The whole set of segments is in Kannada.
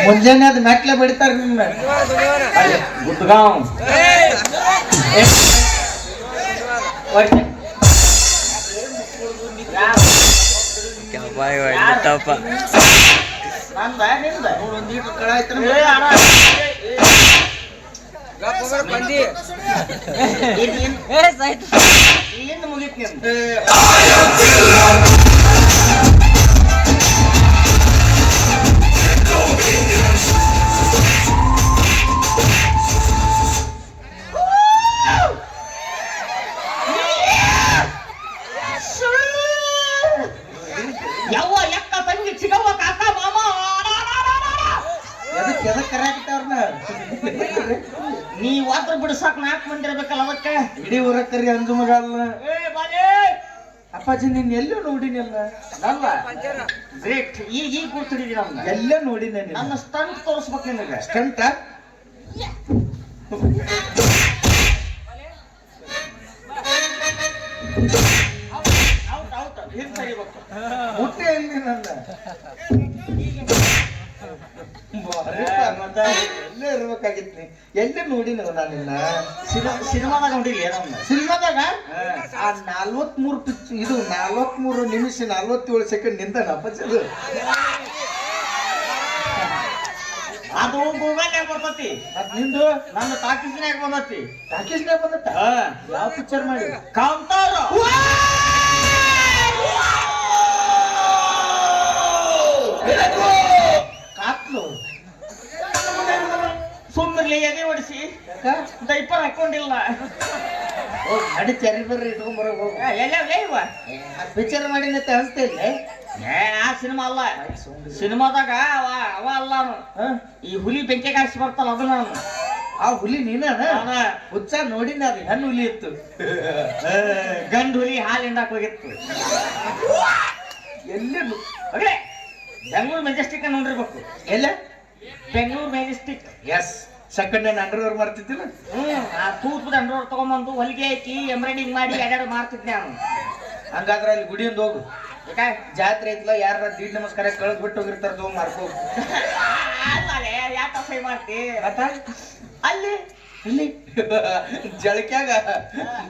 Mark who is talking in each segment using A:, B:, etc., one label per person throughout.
A: ಮುಂಜಾನೆ ಅದು ಮೆಟ್ಲೆ ಬಿಡ್ತಾರ ನಿನ್ನ ಗುಡ್ಗಾಂವ್ ಒಂದೀಟು ಕಳ ಆಯ್ತು ಮುಗೀತ್
B: ಯವ್ವ ಎಕ್ಕ ತಂಗಿ ಚಿಗವ್ವ ಕಾಕ ಮಾಮ
A: ಎದಕ್ ಕರೆಯಾಕತ್ತವ್ರನ್ನ
B: ನೀ ವಾತ್ರ ಬಿಡಿಸಾಕ 4 ಮಂದಿ ಇರ್ಬೇಕಲ್ಲ ಅದಕ್ಕೆ
A: ಇಡೀ ಊರ ಕರಿ ಅಂಜು ಮಗ ಅಲ್ಲ ಅಪ್ಪಾಜಿ ನೀನ್ ಎಲ್ಲೂ ನೋಡಿನಲ್ಲ
B: ಅಲ್ಲ ಗ್ರೇಟ್ ಈಗ ಗುರ್ತಿಡಿದಿ ನಮ್ಗೆ
A: ಎಲ್ಲ ನೋಡಿನ
B: ನನ್ನ ಸ್ಟಂಟ್ ತೋರಿಸ್ಬೇಕು ನಿನಗೆ
A: ಸ್ಟಂಟ ಮುಟ್ಟೆ ಎಲ್ಲಿ ನನ್ನ ಎಲ್ಲೇ ಇರ್ಬೇಕಾಗಿತ್ತು ನೀ ಎಲ್ಲೇ ನೋಡಿ ನಾನಿನ್ನ
B: ಸಿನಿಮಾದಾಗ ನೋಡಿಲ್ಲ ನಮ್ಮ
A: ಸಿನಿಮಾದಾಗ ಆ 43 ಪಿಚ್ ಇದು 43 ನಿಮಿಷ 47 ಸೆಕೆಂಡ್ ನಿಂತ ಅಪ್ಪಚ್ಚದು
B: ಅದು ಗೂಗಲ್ನಾಗ ಬರ್ತತಿ
A: ನಿಂದು
B: ನನ್ನ ಟಾಕೀಸ್ನಾಗ ಬಂದತಿ
A: ಟಾಕೀಸ್ನಾಗ ಬಂದತ್ತ ಯಾವ ಪಿಕ್ಚರ್ ಮಾಡಿ
B: ಕಾಂತಾರ
A: ಕಾತ್ಲು
B: ಸುಮ್ಮನೆ ಎದೆ ಹೊಡಿಸಿ ಡೈಪರ್ ಹಾಕೊಂಡಿಲ್ಲ
A: ನಡಿ ಚರಿ ಬರ್ರಿ ಇಟ್ಕೊಂಡ್ ಬರೋ ಹೋಗು
B: ಎಲ್ಲ
A: ಪಿಕ್ಚರ್ ಮಾಡಿನ ಅನ್ಸ್ತಾ ಇಲ್ಲ
B: ಆ ಸಿನಿಮಾ ಅಲ್ಲ ಸಿನಿಮಾದಾಗ ಅವ ಅಲ್ಲ ಈ ಹುಲಿ ಬೆಂಕಿ ಕಾಯಿಸಿ ಬರ್ತಲ್ಲ ಅದು ನಾನು
A: ಆ ಹುಲಿ ನೀನ ಹುಚ್ಚ ನೋಡಿನ ಅದು ಹೆಣ್ಣು ಹುಲಿ ಇತ್ತು
B: ಗಂಡು ಹುಲಿ ಹಾಲು ಹಿಂಡಾಕ್ ಹೋಗಿತ್ತು
A: ಎಲ್ಲಿ
B: ಬೆಂಗಳೂರು ಮೆಜೆಸ್ಟಿಕ್ ನೋಡಿರ್ಬೇಕು
A: ಎಲ್ಲ
B: ಬೆಂಗಳೂರು ಮೆಜೆಸ್ಟಿಕ್
A: ಎಸ್ ಸೆಕೆಂಡ್ ಹ್ಯಾಂಡ್ ಅಂಡರ್ವೇರ್ ಮಾಡ್ತಿದ್ದಿಲ್ಲ
B: ಆ ತೂತ್ಪದ ಅಂಡರ್ವೇರ್ ತಗೊಂಬಂದು ಹೊಲಿಗೆ ಹಾಕಿ ಎಂಬ್ರಾಯ್ಡಿಂಗ್ ಮಾಡಿ ಎರಡೆರಡು ಮಾಡ್ತಿದ್ದೆ ಅವನು
A: ಹಂಗಾದ್ರೆ ಅಲ್ಲಿ ಗುಡಿಯಿಂದ ಹೋಗು ಜಾತ್ರೆ ಐತ್ಲ ಯಾರ ದೀಡ್ ನಮಸ್ಕಾರ ಕಳೆದ್ ಬಿಟ್ಟು ಹೋಗಿರ್ತಾರ ತಗೊಂಡ್ ಮಾರ್ಕೋ
B: ಯಾಕೆ ಅಸಹ್ಯ ಮಾಡ್ತಿ ಅಲ್ಲಿ
A: ಇಲ್ಲಿ ಜಳಕ್ಯಾಗ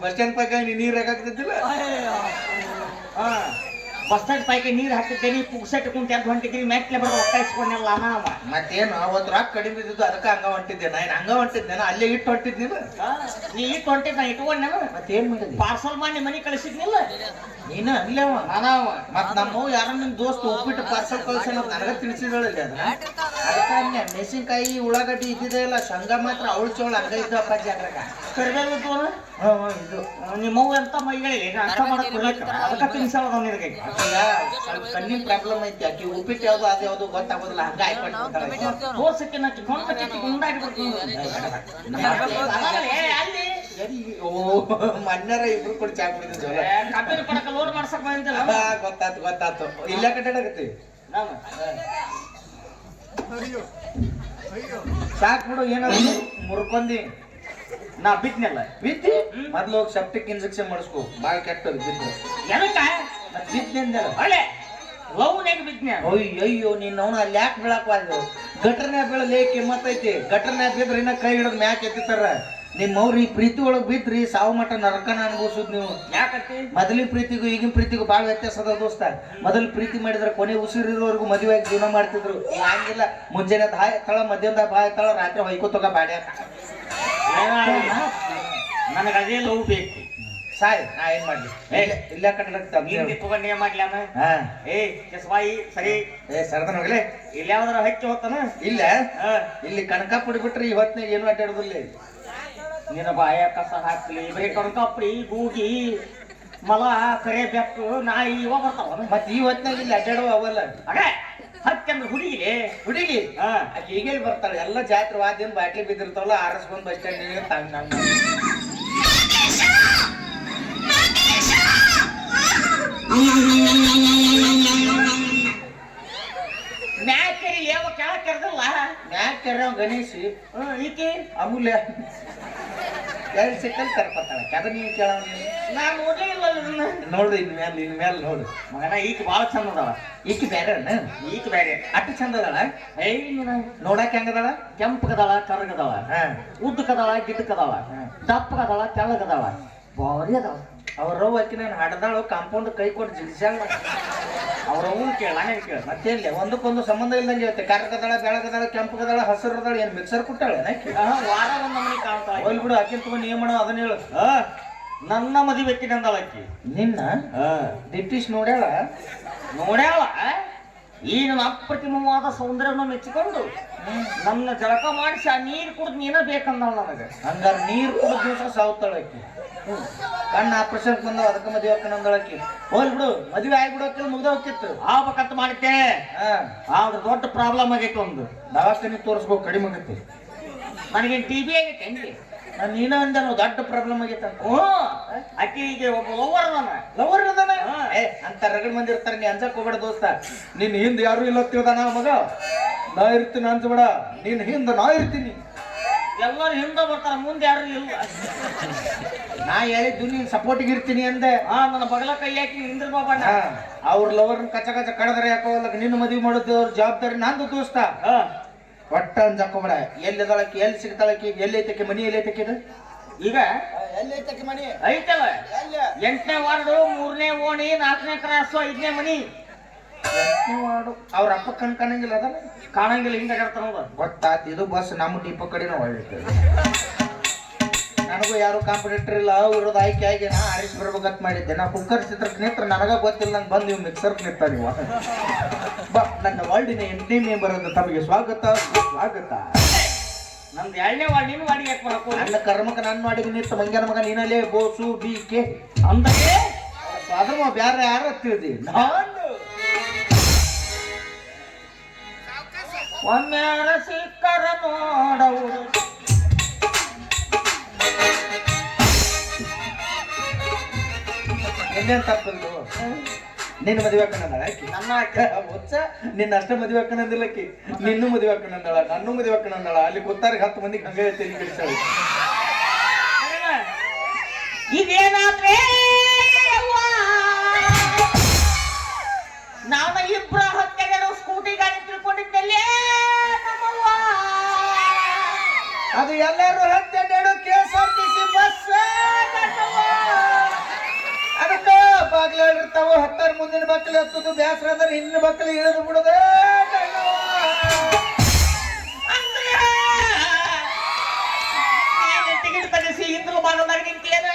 A: ಬಸ್ ಸ್ಟ್ಯಾಂಡ್ ಪಕ್ಕ ನೀರ್ ಹಾಕಾಗ್ತಿದ್ದಿಲ್ಲ
B: ಬಸ್ ಸ್ಟ್ಯಾಂಡ್ ಪೈಕಿ ನೀರು ಹಾಕಿದ್ದೇನೆ ಪುಕ್ಸೆಟ್ ಕುಂತ 2 ಗಂಟೆಗೆ ಮೆಟ್ಲೆ ಬರೋ ಒತ್ತಾಯಿಸ್ಕೊಂಡೆಲ್ಲ ನಾವ
A: ಮತ್ತೇನು ಅವತ್ತು ರಾಕ್ ಕಡಿಮೆ ಇದ್ದು ಅದಕ್ಕೆ ಹಂಗ ಹೊಂಟಿದ್ದೆ ನಾನು ಹಂಗ ಹೊಂಟಿದ್ದೆ ಅಲ್ಲೇ ಇಟ್ಟು ಹೊಂಟಿದ್ನಿಲ್ಲ
B: ನೀ ಇಟ್ಟು ಹೊಂಟಿದ್ ನಾ ಇಟ್ಕೊಂಡೆ
A: ಮತ್ತೇನ್ ಮಾಡಿದ್ವಿ
B: ಪಾರ್ಸಲ್ ಮಾಡಿ ಮನೆ ಕಳಿಸಿದ್ನಿಲ್ಲ
A: ನೀನ ಅಲ್ಲವ ನಾನವ ಮತ್ ನಮ್ಮ ಯಾರ ನಿಮ್ ದೋಸ್ತ್ ಉಪ್ಪಿಟ್ಟು ಪಾರ್ಸಲ್ ಕಳ್ಸೋಣ ನನಗ ತಿಳಿಸಿದಳಲ್ಲಿ ಅದನ್ನ ಅದಕ್ಕೆ ಮೆಣಸಿನ್ಕಾಯಿ ಉಳ್ಳಾಗಡ್ಡಿ ಇದ್ದಿದೆ ಇಲ್ಲ ಶಂಗಾ ಮಾತ್ರ ಅವಳು ಚೋಳ ಹಂಗ ಇದ್ದು ಅಪ್ಪಾಜಿ ಅದ್ರಾಗ
B: ಕರಿಬೇವು ಇದು ನಿಮ್ಮವ್ವ ಅಂತ ಮೈಗಳಿಲ್ಲ ಅರ್ಥ ಮಾಡಕ್ ಬರ್ಲಿಕ್ಕ ಅದಕ್ಕೆ ತಿನ್ಸೋದು ನಿನಗೆ
A: ಸ್ವಲ್ಪ ಕಣ್ಣಿನ ಪ್ರಾಬ್ಲಮ್ ಐತಿ ಆಕಿ ಉಪ್ಪಿಟ್ಟು ಯಾವ್ದು ಅದು ಯಾವ್ದು ಗೊತ್ತಾಗೋದಿಲ್ಲ ಹಂಗ ಹಾಕೊಂಡು
B: ತೋರ್ಸಕ್ಕೆ ನಾ ಕೊಂಡ್ಬಿಟ್ಟು ಗುಂಡಾಗಿ ಅಲ್ಲಿ
A: ಓ ಮಣ್ಣರ ಇಬ್ರು ಕೂಡ ಚಾ ಕುಡಿದ
B: ಕಬ್ಬಿನ ಪಡಕ ಲೋಡ್ ಮಾಡ್ಸಕ್ ಬಂದಿಲ್ಲ
A: ಗೊತ್ತಾತು ಇಲ್ಲ ಕಟ್ಟಾಡಕತ್ತಿ ಸಾಕ್ ಬಿಡು ಏನಾದ್ರು ಮುರ್ಕೊಂಡಿ
B: ನಾ ಬಿದ್ನೆಲ್ಲ
A: ಬಿತ್ತಿ ಮೊದ್ಲು ಹೋಗಿ ಸೆಪ್ಟಿಕ್ ಇಂಜೆಕ್ಷನ್ ಮಾಡಿಸ್ಕೋ ಬಾಳ ಕೆಟ್ಟದು ಬಿದ್ದು
B: ಎದಕ್ಕ
A: ಬಿದ್ನೆಂದಲ್ಲ
B: ಒಳ್ಳೆ ಲವ್ನಾಗ ಬಿದ್ನೆ
A: ಅಯ್ಯೋ ನೀನ್ ಅವನು ಅಲ್ಲಿ ಯಾಕೆ ಬೀಳಾಕ್ಬಾರ್ದು ಗಟರ್ನ್ಯಾಗ ಬೀಳಲಿ ಕೆಮ್ಮತ್ತೈತಿ ಗಟರ್ನ್ಯಾಗ ಬಿದ್ರೆ ಇನ್ನ ಕೈ ಹಿಡಿದ್ ಮ್ಯಾಕ್ ಎತ್ತಿತಾರ ನಿಮ್ಮವ್ರು ಈ ಪ್ರೀತಿ ಒಳಗ್ ಬಿದ್ರಿ ಸಾವು ಮಟ್ಟ ನರಕನ ಅನ್ಭವಿಸುದ್ ನೀವು
B: ಯಾಕತ್ತಿ
A: ಮೊದಲಿನ ಪ್ರೀತಿಗೂ ಈಗಿನ ಪ್ರೀತಿಗೂ ಬಾಳ ವ್ಯತ್ಯಾಸ ಅದ ದೋಸ್ತ ಮೊದಲು ಪ್ರೀತಿ ಮಾಡಿದ್ರೆ ಕೊನೆ ಉಸಿರಿರೋವರೆಗೂ ಮದುವೆಯಾಗಿ ಜೀವನ ಮಾಡ್ತಿದ್ರು ಹಂಗಿಲ್ಲ ಮುಂಜಾನೆ ಬಾಯ್ ತಳ ಮಧ್ಯಾಹ್ನದ ಬಾಯ್ ತಳ ರಾತ್ರಿ ಹೊಯ್ಕೋತೋಗ ಬಾಡ್ಯಾಕ
B: ನನಗೆ ಅದೇ ಲವ್ ಬೇಕು
A: ಸಾಯ್ ನಾ ಏನ್ ಮಾಡ್ಲಿ ಇಲ್ಲ ಕಟ್ಟಡಕ್ಕೆ
B: ತಗೊಂಡು ಏನ್ ಮಾಡ್ಲಿ ಏ ಕೆಸವಾಯಿ ಸರಿ
A: ಸರ್ದನ್ ಹೋಗ್ಲಿ
B: ಇಲ್ಲಿ ಯಾವ್ದಾರ ಹಕ್ಕಿ ಹೋಗ್ತಾನ
A: ಇಲ್ಲ ಇಲ್ಲಿ ಕಣಕ ಪುಡಿ ಬಿಟ್ರಿ ಈ ಹೊತ್ನಾಗ ಏನು ಅಡ್ಡಾಡುದಿಲ್ಲ
B: ನಿನ್ನ ಬಾಯ ಕಸ ಹಾಕ್ಲಿ ಬರೀ ಕಣಕಪ್ರಿ ಗೂಗಿ ಮಲ ಕರೆ ಬೆಕ್ಕು ನಾಯಿ ಇವ ಬರ್ತಾವ
A: ಮತ್ ಈ ಹೊತ್ನಾಗ ಇಲ್ಲಿ ಅಡ್ಡಾಡುವ ಅವಲ್ಲ
B: ಅದೇ ಹಕ್ಕಂದ್ರೆ ಹುಡುಗಿ
A: ಆಕೆ ಈಗೇಳಿ ಬರ್ತಾಳೆ ಎಲ್ಲ ಜಾತ್ರೆ ವಾದ್ಯನ ಬಾಟ್ಲಿ ಬಿದ್ದಿರ್ತಾವಲ್ಲ ಆರಿಸ್ಕೊಂಡ್ ಬಸ್ ಸ್ಟ್ಯಾಂಡ್ ತಂಗ
B: ಮ್ಯಾಕರಿ ಯಾವ ಕೆಳಗೆ ಕರೆದಲ್ಲ
A: ಮ್ಯಾಕ್ ಕರ್ಯಾವ ಗಣೇಶಿ
B: ಈಕೆ
A: ಅಮೂಲ್ಯ 2 ಸೆಕೆಂಡ್ ಕರ್ಕೊತಾಳೆ ಕದ ನೀವು ಕೇಳ
B: ನಾ ನೋಡೇ ಇಲ್ಲ ಇದನ್ನ.
A: ನೋಡು ಇನ್ ಮ್ಯಾಲ ನೋಡು
B: ಮಗನ ಈಕ ಬಾಳ ಚಂದ ಅದಾಳ.
A: ಈಕಿ ಬೇರೆ
B: ಈಕ ಬೇರೆ
A: ಅಟ್ಟು ಚಂದ ಅದಳ
B: ಏಯ್ ನೀನ
A: ನೋಡಕ್ ಹೆಂಗದಾಳ
B: ಕೆಂಪಗದಾಳ ಕರಗದಾಳ ಉದ್ದಕದಾಳ ಗಿಡ್ಡಕದಾಳ ದಪ್ಪಗದಾಳ ತೆಳ್ಳಗದಾಳ ಭಾರಿ ಅದಾಳ.
A: ಅವ್ರವ್ ಆಕಿ ನಾನು ಹಾಡದಾಳು ಕಾಂಪೌಂಡ್ ಕೈ ಕೊಟ್ಟು ಜಿಗಿಸ್ಯಾಳ
B: ಅವ್ರ ಅವ್ನು ಕೇಳ ಕೇಳ
A: ಮತ್ತೇನ್ಲಿ ಒಂದಕ್ಕೊಂದು ಸಂಬಂಧ ಇಲ್ದಂಗೆ ಇರುತ್ತೆ ಕರ್ಗದಾಳ ಬೆಳಗದಾಳ ಕೆಂಪಗದಾಳ ಹಸಿರದಾಳ ಏನ್ ಮಿಕ್ಸರ್ ಕೊಟ್ಟಾಳ
B: ವಾರ ಒಂದ್ ನಮನಿ ಕಾಣ್ತಾಳ.
A: ಹೋಲ್ ಬಿಡು ಆಕಿನ ತುಂಬ ನೀ ಮಾಡೋ ಅದನ್ನ ಹೇಳು
B: ನನ್ನ ಮದುವೆ ಅಂದಾಳ ಆಕಿ.
A: ನಿನ್ನ ದಿಟ್ಟಿಶ್ ನೋಡ್ಯಾಳ
B: ನೋಡ್ಯಾಳ ಈ ನನ್ನ ಅಪ್ರತಿಮವಾದ ಸೌಂದರ್ಯವನ್ನು ಮೆಚ್ಚಿಕೊಂಡು ನನ್ನ ಜಳಕ ಮಾಡಿಸಿ ಆ ನೀರು ಕುಡಿದು ನೀನ ಬೇಕಂದಾಳ ನನಗೆ.
A: ಹಂಗಾರ ನೀರ್ ಕುಡಿದ ದಿವಸ ಸಾವ್ತಾಳ ಆಕಿ ಕಣ್ಣ ಆಪರೇಷನ್ ಬಂದಾವ ಅದಕ್ಕೆ ಮದುವೆ ಹಾಕನ ಅಂದಳಕಿ. ಹೋಲ್ ಬಿಡು ಮದುವೆ ಆಗ್ಬಿಡೋಕೆ ಮುಗ್ದ ಹೋಗಿತ್ತು
B: ಆಗ್ಬೇಕಂತ ಮಾಡಿದ್ದೆ. ಆದ್ರೆ ದೊಡ್ಡ ಪ್ರಾಬ್ಲಮ್ ಆಗೈತೆ ಒಂದು.
A: ದವಾಖಾನೆ ತೋರಿಸ್ಬೇಕು ಕಡಿಮೆ ಆಗತ್ತೆ.
B: ನನಗೇನು ಟಿಬಿ ಆಗೈತೆ ಹೆಂಗೆ
A: ನಾನು ನೀನ ಅಂದ ದೊಡ್ಡ ಪ್ರಾಬ್ಲಮ್ ಆಗೈತೆ ಅಂತ.
B: ಆಕಿಗೆ ಒಬ್ಬ ಲವರ್ ಅದಾನ.
A: ಲವರ್ ಅದಾನ ಅಂತ ರಗಡ್ ಮಂದಿ ಇರ್ತಾರೆ. ನೀ ಅನ್ಸಕ್ ಹೋಗ್ಬೇಡ ದೋಸ್ತ. ನಿನ್ ಹಿಂದ್ ಯಾರು ಇಲ್ಲ ತಿಳ್ದಾನ ಮಗ. ನಾ ಇರ್ತೀನಿ ಅನ್ಸಬೇಡ. ನಿನ್ ಹಿಂದ ನಾ ಇರ್ತೀನಿ.
B: ಎಲ್ಲರೂ ಹಿಂದೆ ಬರ್ತಾರ ಮುಂದೆ ಯಾರು ಇಲ್ಲ.
A: ನಾ ಹೇಳಿದ್ದು ನೀನ್ ಸಪೋರ್ಟಿಗೆ ಇರ್ತೀನಿ ಅಂದೆ.
B: ನನ್ನ ಬಗಲ ಕೈ ಹಾಕಿ ನಿಂದ್ರ ಬಾಬಣ್ಣ.
A: ಅವ್ರ ಲವರ್ನ ಕಚ್ಚ ಕಚ್ಚ ಕಡದ್ರೆ ಯಾಕೋಲ್ಲಕ ನಿನ್ನ ಮದುವೆ ಮಾಡೋದು ಅವ್ರ ಜವಾಬ್ದಾರಿ ನಂದು ದೋಸ್ತ. ಒಟ್ಟ ಅನ್ಸಕ್ಕೋಬೇಡ. ಎಲ್ಲಿದಾಳಕಿ ಎಲ್ಲಿ ಸಿಗ್ತಾಳಕಿ ಎಲ್ಲಿ ಐತಕ್ಕೆ ಮನಿ ಎಲ್ಲಿ ಐತಕ್ಕಿದ
B: ಈಗ
A: ಎಲ್ಲಿ ಐತಕ್ಕೆ ಮನಿ
B: ಐತಲ್ಲ 8ನೇ ವಾರ್ಡು 3ನೇ ಓಣಿ 4ನೇ ಕ್ರಾಸು 5ನೇ ಮನಿ.
A: 8ನೇ ವಾರ್ಡು ಅವ್ರ ಅಪ್ಪ ಕಣ್ ಕಾಣಂಗಿಲ್ಲ ಅದಲ್ಲ
B: ಕಾಣಂಗಿಲ್ಲ ಹಿಂಗ ಕಡ್ತಾನ
A: ಗೊತ್ತಾತ್. ಇದು ಬಸ್ ನಮ್ಮ ಡಿಪೋ ಕಡೆನೂ ಒಳ್ಳೆ. ನನಗೂ ಯಾರು ಕಾಂಪಿಟೇಟರ್ ಇಲ್ಲ. ಇರೋದು ಆಯ್ಕೆ ಆಗಿ ನಾ ಆರಿಸಿ ಬರ್ಬೇಕಂತ ಮಾಡಿದ್ದೆ. ನಾ ಕುಕ್ಕರ್ ಚಿತ್ರಕ್ಕೆ ನಿಂತ್ರ ನನಗ ಗೊತ್ತಿಲ್ಲ. ನಂಗೆ ಬಂದು ನೀವು ಮಿಕ್ಸರ್ ನಿಂತ ನೀವು ಬಾ. ನನ್ನ ವಾರ್ಡಿನ 8ನೇ ಮೆಂಬರ್ ಅಂತ ತಮಗೆ ಸ್ವಾಗತ ಸ್ವಾಗತ.
B: ನಮ್ದು 2ನೇ ವಾರ್ಡ್ ನೀನು ವಾರ್ಡಿಗೆ ಯಾಕೆ ಬರಕು?
A: ನನ್ನ ಕರ್ಮಕ ನನ್ನ ವಾರ್ಡಿಗೆ ನಿಂತ ಮಂಗ್ಯಾನ ಮಗ ನೀನಲ್ಲೇ ಬೋಸು ಬಿ ಕೆ
B: ಅಂದಾಗೆ
A: ಅದ್ರ ಬ್ಯಾರೆ ಯಾರ ತಿಳಿದಿ ನಾನು
B: ಒಮ್ಮೆ ಸಿಕ್ಕರ ನೋಡವರು
A: ಇನ್ನೇನ್ ತಪ್ಪಲ್ದು. ನಿನ್ನ ಮದುವೆ ಹಾಕೊಂಡಂದಾಳ ಆಕಿ.
B: ನನ್ನ
A: ಹುಚ್ಚ ನಿನ್ನ ಅಷ್ಟ ಮದುವೆ ಹಾಕೊಂಡಂದಿಲ್ಲಕಿ. ನಿನ್ನೂ ಮದುವೆ ಹಾಕೊಂಡಂದಾಳ ನನ್ನೂ ಮದುವೆ ಹಾಕೊಂಡಂದಾಳ. ಅಲ್ಲಿ ಗೊತ್ತಾರಿಗೆ 10 ಮಂದಿಗೆ ಹಂಗೆ ತಲೆ ಕೆಡಿಸಾಳ.
B: ಇದೇನಾದ್ರೆ ನಾನು ಇಬ್ಬರ ಹತ್ತೆಗಳು ಸ್ಕೂಟಿ ಗಾಡಿ ತಿಳ್ಕೊಂಡಿದ್ದಲ್ಲೇ ನಮ್ಮವ್ವ.
A: ಅದು ಎಲ್ಲರೂ 12 KSRTC ಬಸ್. ಅದಕ್ಕೆ ಬಾಗ್ಲಿರ್ತಾವ 10 ಮುಂದಿನ ಬಕ್ಕಲಿ ಹತ್ತದು ಬ್ಯಾಸರ ಅಂದ್ರೆ ಹಿಂದಿನ ಬಕ್ಕಲಿ ಇಳಿದು ಬಿಡೋದೇ.
B: ಟಿಕೆಟ್ ತೆಗೆಸಿ ಹಿಂದೂ ಮಾಡೋದಾಗ ನಿಂತೇನ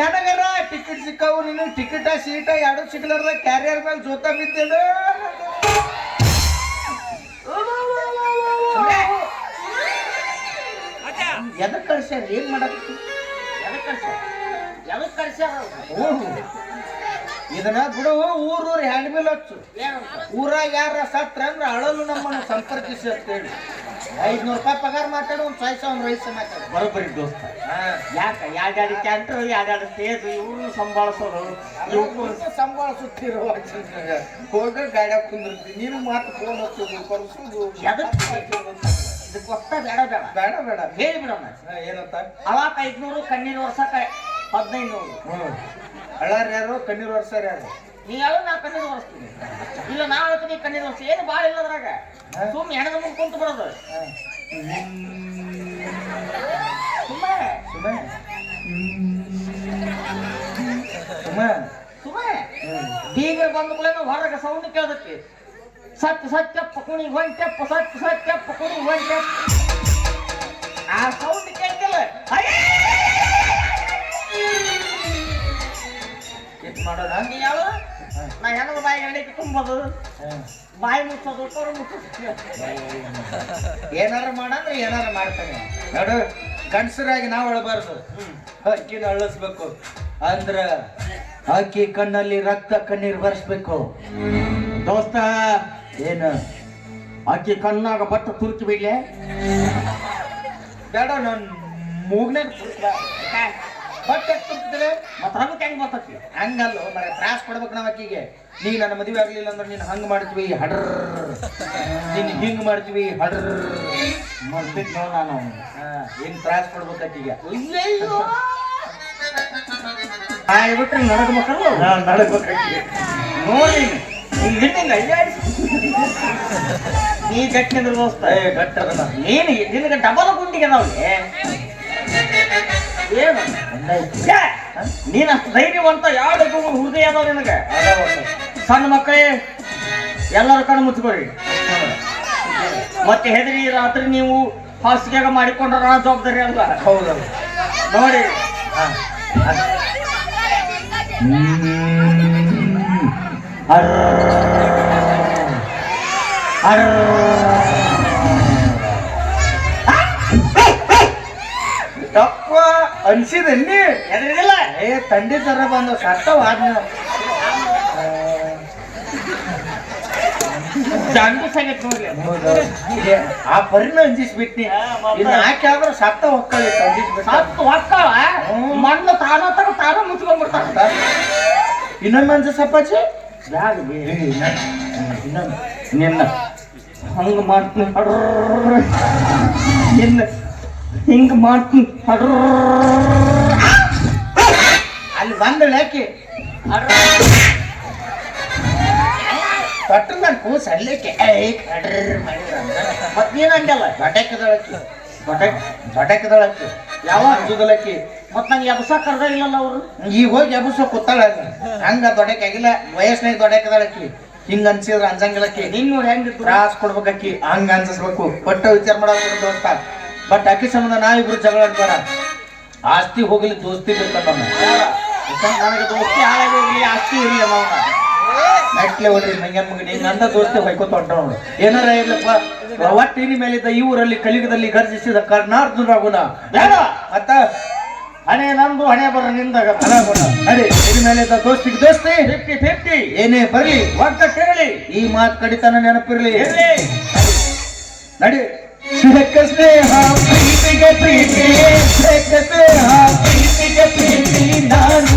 A: ನನಗರ ಟಿಕೆಟ್ ಸಿಕ್ಕಾವು. ನೀನು ಟಿಕೆಟ ಸೀಟ ಎರಡು ಸಿಗ್ಲಾರ್ದ ಕ್ಯಾರಿಯರ್ ಮೇಲೆ ಜೋತ ಬಿದ್ದೇನು. ಎದಕ್ ಕಳ್ಸ್ಯಾರ ಏನ್ ಮಾಡಕ್ಕೆ?
B: ಎದಕ್ ಕರ್ಸ್ಯಾರ?
A: ಇದನ್ನ ಬಿಡು. ಊರೂರು ಹ್ಯಾಂಡ್ ಬಿಲ್ ಹಚ್ಚು. ಊರಾಗ ಯಾರ ಸತ್ರ ಅಂದ್ರೆ ಅಳಲು ನಮ್ಮನ್ನು ಸಂಪರ್ಕಿಸಿ ಅಂತ ಹೇಳಿ 500 ರೂಪಾಯಿ ಪಗಾರ ಮಾತಾಡು. ಒಂದು 5,000 ರೈಸ್ ಮಾತಾಡು.
B: ಬರೋಬ್ಬರಿ ದೋಸ್ತ. ಯಾಕ ಯಾವ್ದಾದ್ರು ಕ್ಯಾಂಟರ್ ಯಾವ್ದಾದ್ರು ಸ್ಟೇಜ್ ಇವ್ರು ಸಂಭಾಳಿಸೋರು ಇವ್ರು
A: ಸಂಭಾಳಿಸುತ್ತಿರುವ ಹೋಗ ಗಾಡ್ಯಾಗ ಕುಂದಿರ್ತೀನಿ. ನೀನು ಮಾತು ಫೋನ್ ಹಚ್ಚೋದು ಕರ್ಸೋದು
B: ಇದಕ್ಕೆ ಒತ್ತ ಬೇಡ ಬೇಡ
A: ಬೇಡ ಬೇಡ
B: ಹೇಳಿಬಿಡೋಣ.
A: ಏನಂತ
B: ಅವಾಕ 500 ಕಣ್ಣೀರು ವರ್ಷಕ್ಕ 1500.
A: ಅಳ್ಳಾರ ಯಾರು ಕಣ್ಣೀರು ವರ್ಷಾರ ಯಾರು?
B: ನೀ ಹೇಳು ನಾ ಕಣ್ಣೀರು ಒರೆಸ್ತೀನಿ. ಇಲ್ಲ ನಾ ಹೇಳ್ತೀನಿ ಕಣ್ಣೀರು ವರ್ಷ ಏನು ಭಾಳ ಇಲ್ಲ ಅದ್ರಾಗ. ಸುಮ್ಮನೆ ಹೆಣದ ಮುಂದೆ ಕುಂತು ಬಿಡೋದು ಸುಮ್ಮನೆ ಸುಮ್ಮನೆ. ಬೀಗರ್ ಬಂದ ಕೂಡ ಹೊರಗೆ ಸೌಂಡ್ ಕೇಳದಕ್ಕೆ ಸತ್ಯ ಸತ್ಯಪ್ಪ ಕುಣಿ ಹೊಂಟೆಪ್ಪ ಸತ್ಯ ಸತ್ಯಪ್ಪ ಕುಣಿ ಹೊಂಟೆಪ್ಪ. ಆ ಸೌಂಡ್ ಕೇಳ್ತಿಲ್ಲ
A: ಮಾಡೋಣ.
B: ನೀ ಹೇಳು ನಾ ಹೆಣದ ಬಾಯಿ ಎಣ್ಣೆಗೆ ತುಂಬೋದು ಬಾಯಿ ಮುಚ್ಚೋದು ಕರು ಮುಚ್ಚೋದು
A: ಏನಾರ ಮಾಡಂದ್ರೆ ಏನಾರ ಮಾಡ್ತಾನೆ ನೋಡು. ಗಂಡಸರಾಗಿ ನಾವು ಅಳಬಾರ್ದು. ಅಕ್ಕಿನ ಅಳಿಸ್ಬೇಕು ಅಂದ್ರ ಅಕ್ಕಿ ಕಣ್ಣಲ್ಲಿ ರಕ್ತ ಕಣ್ಣೀರು ಬರ್ಸ್ಬೇಕು
B: ದೋಸ್ತ.
A: ಏನು
B: ಅಕ್ಕಿ ಕಣ್ಣಾಗ ಬಟ್ಟ ತುರ್ಕಿ ಬಿಡ್ಲೆ
A: ಬೇಡ. ನನ್ ಮೂಗ್ನಾಗ ಬಟ್ಟೆ ತುರ್ಕಿದ್ರೆ
B: ಮತ್ತ ರಗತ್ ಹೆಂಗ್ ಬರ್ತತಿ?
A: ಹಂಗಲ್ಲ ಮರ ತ್ರಾಸ ಕೊಡ್ಬೇಕು ನಾವ್ ಅಕ್ಕಿಗೆ. ನೀ ನನ್ನ ಮದುವೆ ಆಗ್ಲಿಲ್ಲ ಅಂದ್ರೆ ನೀನ್ ಹಂಗ್ ಮಾಡ್ತೀವಿ ಹಡ್ರ, ನೀನ್ ಹಿಂಗ್ ಮಾಡ್ತೀವಿ ಹಡ್ರ.
B: ಮರ್ತಿದ್ ನೋಡ್ ನಾನು
A: ಹಿಂಗ್ ತ್ರಾಸ್ ಕೊಡ್ಬೇಕಂತ ಈಗ
B: ಅಯ್ಯಯ್ಯೋ ಬಿಟ್ರೆ ನಡಗ್ಬೇಕಲ್ಲ
A: ನಡಕ್ಬೇಕಾಗಿ
B: ನೋಡಿ ಹಿಂಗ ನೀ ಗಟ್ಟಿನ ದೋಸ್ತ
A: ಗಟ್ಟದ
B: ನೀನು ನಿನಗೆ ಡಬಲ್ ಗುಂಡಿಗೆ ಅದಾವ್ಲಿ ಏನು ಛೇ, ನೀನ್ ಅಷ್ಟು ಧೈರ್ಯವಂತ ಯಾವ್ದು ಹೃದಯ ಅದಾವ ನಿನಗೆ ಸಣ್ಣ ಮಕ್ಕಳೇ ಎಲ್ಲರೂ ಕಣ್ಣು ಮುಚ್ಕೋರಿ ಮತ್ತೆ ಹೆದರಿ ರಾತ್ರಿ ನೀವು ಹಾಸಿಗೆಗ ಮಾಡಿಕೊಂಡ್ರ ಜವಾಬ್ದಾರಿ ಅಲ್ಲ
A: ಹೌದಲ್ಲ
B: ನೋಡಿ
A: ತಪ್ಪ ಅನ್ಸಿದನ್ನಿ
B: ಹೆದರಿದಿಲ್ಲ
A: ತಂಡಿ ತರ ಬಂದವ್ ಸತ್ತವ ಆದ್ಮೇಲೆ
B: ಜಾಂಡೀಸ್ ಆಗೈತೆ ನೋಡ್ಲಿ
A: ಆ ಪರಿನ ಅಂಜಿಸ್ಬಿಟ್ನಿ ಇನ್ನು ಹಾಕಿ ಆದ್ರೆ ಸತ್ತ ಹೊಕ್ಕಳಿ ಅಂಜಿಸ್ಬಿಟ್ಟ
B: ಸತ್ತು ಹೊಕ್ಕಳ ಮಣ್ಣು ತಾನ ತಾನ ಮುಚ್ಕೊಂಡ್ಬಿಡ್ತಾರ
A: ಇನ್ನೊಮ್ಮೆ ಅಂಜಸಪ್ಪಾಚಿ
B: ಬ್ಯಾಗ್
A: ಇನ್ನೊಂದು
B: ನಿನ್ನ ಹಂಗ ಮಾಡ್ತೀನಿ ನಿನ್ನ ಹಿಂಗ ಮಾಡ್ತೀನಿ
A: ಅಲ್ಲಿ ಬಂದಳು ಯಾಕೆ ತೊಟ್ಟು ನಾನು ಕೂಸು ಅಲ್ಲಿಕ್ಕೆ
B: ಮತ್ ನೀನ್ ಹಂಗಲ್ಲ
A: ದೊಡ್ಡಕ್ಕದಳಕ್ಕಿ ದೊಡ್ಡಕ್ಕದಳಕ್ಕಿ ಯಾವ ಅಂಜುದಲಕ್ಕಿ
B: ಮತ್ ನಂಗೆ ಎಬ್ಸ ಕರ್ದ ಇಲ್ಲಲ್ಲ ಅವರು
A: ಈಗ ಹೋಗಿ ಎಬ್ಬಸೋ ಕೂತಾಳ ಹಂಗ ದೊಡ್ಡಕ್ಕಾಗಿಲ್ಲ ವಯಸ್ಸಿನಾಗ ದೊಡ್ಡಕ್ಕದಳಕ್ಕಿ ಹಿಂಗ ಅನ್ಸಿದ್ರ ಅಂಜಂಗಿಲ್ಲಕ್ಕಿ
B: ನಿನ್ ನೋಡಿ ಹೆಂಗಿತ್ತು
A: ತ್ರಾಸ್ ಕೊಡ್ಬೇಕಿ ಹಂಗ ಅನ್ಸಿಸ್ಬೇಕು ಕೊಟ್ಟ ವಿಚಾರ ಮಾಡೋದು ದೋಸ್ತ ಬಟ್ ಅಕ್ಕಿ ಸಂಬಂಧ ನಾವಿಬ್ರು ಜಗಳ ಆಡ್ಬೇಡ ಆಸ್ತಿ ಹೋಗ್ಲಿ ದೋಸ್ತಿ ಬೇಕಂತ
B: ನನಗೆ ದೋಸ್ತಿ ಹಾಳಾಗಿ ಹೋಗ್ಲಿ ಆಸ್ತಿ ಇರ್ಲಿ ಅವನ
A: ಮೆಟ್ಲೆ ಹೊಡ್ರಿ ಮಂಗ್ಯನ್ ಮಗ ನೀನ್ ನಂದ ದೋಸ್ತಿ ಹೊಯ್ಕೋತ ಹೊಂಟ ನೋಡು ಏನಾರ ಇರ್ಲಪ್ಪ ಒಟ್ಟಿನ ಮೇಲಿದ್ದ ಈ ಊರಲ್ಲಿ ಕಲಿಯುಗದಲ್ಲಿ ಗರ್ಜಿಸಿದ ಕರ್ನಾರ್ಜುನ
B: ಯಾರ
A: ಮತ್ತ
B: ಹಣೆ ನಂದು ಹಣೆ ಬರ ನಿಂದಾಗ
A: ನಡಿ ಇದ್ರ ಮೇಲಿದ್ದ ದೋಸ್ತಿಗೆ ದೋಸ್ತಿ
B: 50-50
A: ಏನೇ ಬರ್ಲಿ
B: ಒಗ್ಗಟ್ಟಿರಲಿ
A: ಈ ಮಾತು ಕಡಿತನ ನೆನಪಿರ್ಲಿ
B: ಇರ್ಲಿ
A: ನಡಿ ಸ್ನೇಹ ಪ್ರೀತಿಗೆ ಪ್ರೀತಿ ಸ್ನೇಹ ಪ್ರೀತಿಗೆ ಪ್ರೀತಿ ನಾನು